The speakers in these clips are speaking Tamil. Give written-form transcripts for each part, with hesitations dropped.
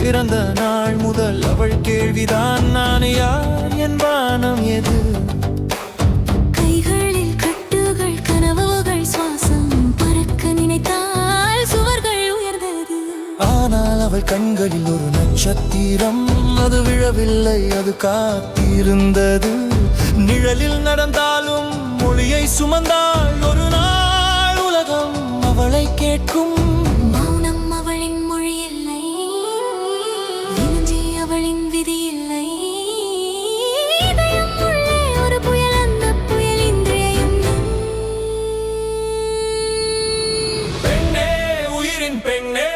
பிறந்த நாள் முதல் அவள் கேள்விதான், நான் யார், என் வானம் எது? கைகளில் கட்டுகள், கனவுகள், சுவாசம் பறக்க நினைத்தால் சுவர்கள் உயர்ந்தது. ஆனால் அவள் கண்களில் ஒரு நட்சத்திரம், அது விழவில்லை, அது காத்திருந்தது. நிழலில் நடந்தாலும் மொழியை சுமந்தாள், ஒரு நாள் உலகம் அவளை கேட்கும். மௌனம் அவளின் மொழி இல்லை, விஞ்சி அவளின் விதி இல்லை. இதயம் உள்ளே ஒரு புயல், அந்த புயல் இன்றையும். பெண்ணே, உயிரின் பெண்ணே,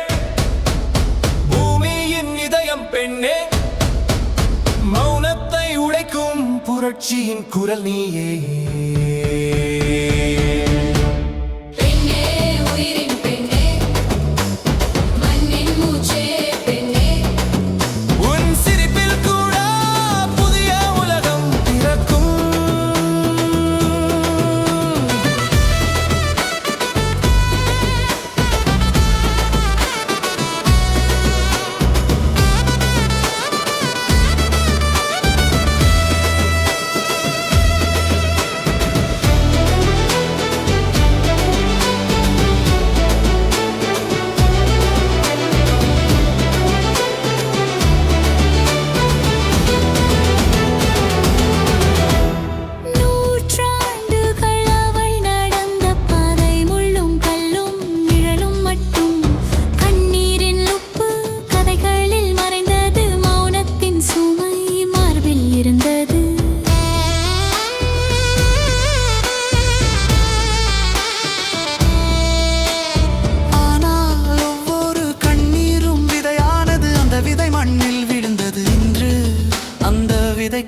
பூமியின் இதயம் பெண்ணே, மௌனத்தை உடைக்கும் புரட்சியின் குரல் நீயே.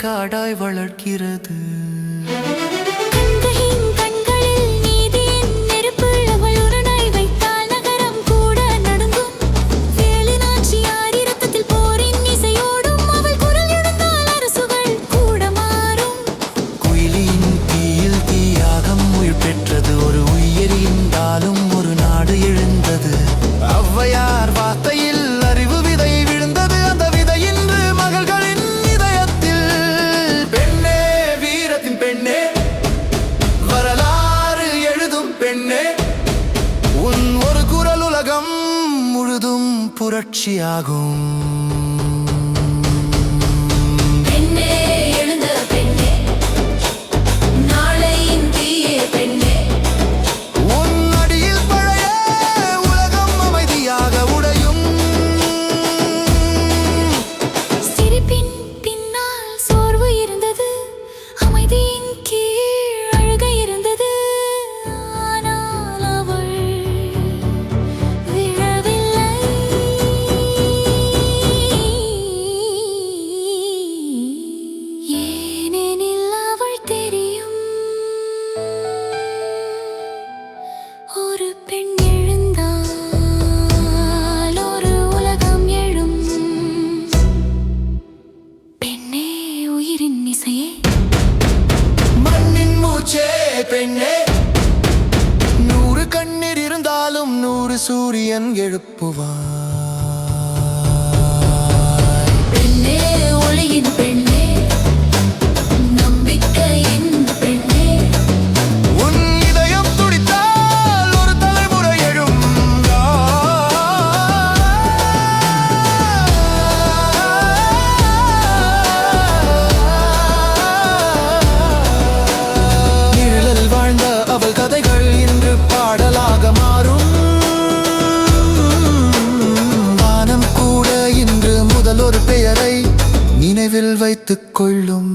காடாய் வளர்க்கிறது. கண்களில் நீதியின் நெருப்பு, அவள் ஒரு நாய் வைத்தால் நகரம் கூட நடுங்கும். வேலுநாச்சியார் இரத்தத்தில் போரின் இசையோடும், அவள் குரல் எழுந்தால் அரசுகள் கூட மாறும். குயிலின் தீயில் தீயாகம் உயிர் பெற்றது, ஒரு உயிர் இருந்தாலும் ஒரு நாடு எழுந்தது. ஔவையார் வார்த்தையில் அறிவு விதை விழுந்தது, அந்த விதை இன்று மகள்களின் இதயத்தில். பெண்ணே, வீரத்தின் பெண்ணே, வரலாறு எழுதும் பெண்ணே, உன் ஒரு குரல் உலகம் முழுதும் புரட்சியாகும். ஒரு பெண் எழுந்தால் ஒரு உலகம் எழும். பெண்ணே, உயிரின் இசையே, மண்ணின் மூச்சே பெண்ணே, 100 கண்ணீர் இருந்தாலும் 100 சூரியன் எழுப்புவாய். பெண்ணே, ஒளியின் பெண்ணே, நம்பிக்கையின் பெண்ணே, உன் இதயம் துடித்தால் ஒரு தலைமுறை எழும். நிழலில் வாழ்ந்த அவள் கதைகள் இன்று பாடலாக மாறும். வானம் கூட இன்று முதல் ஒரு பெயரை நினைவில் வைத்துக் கொள்ளும்.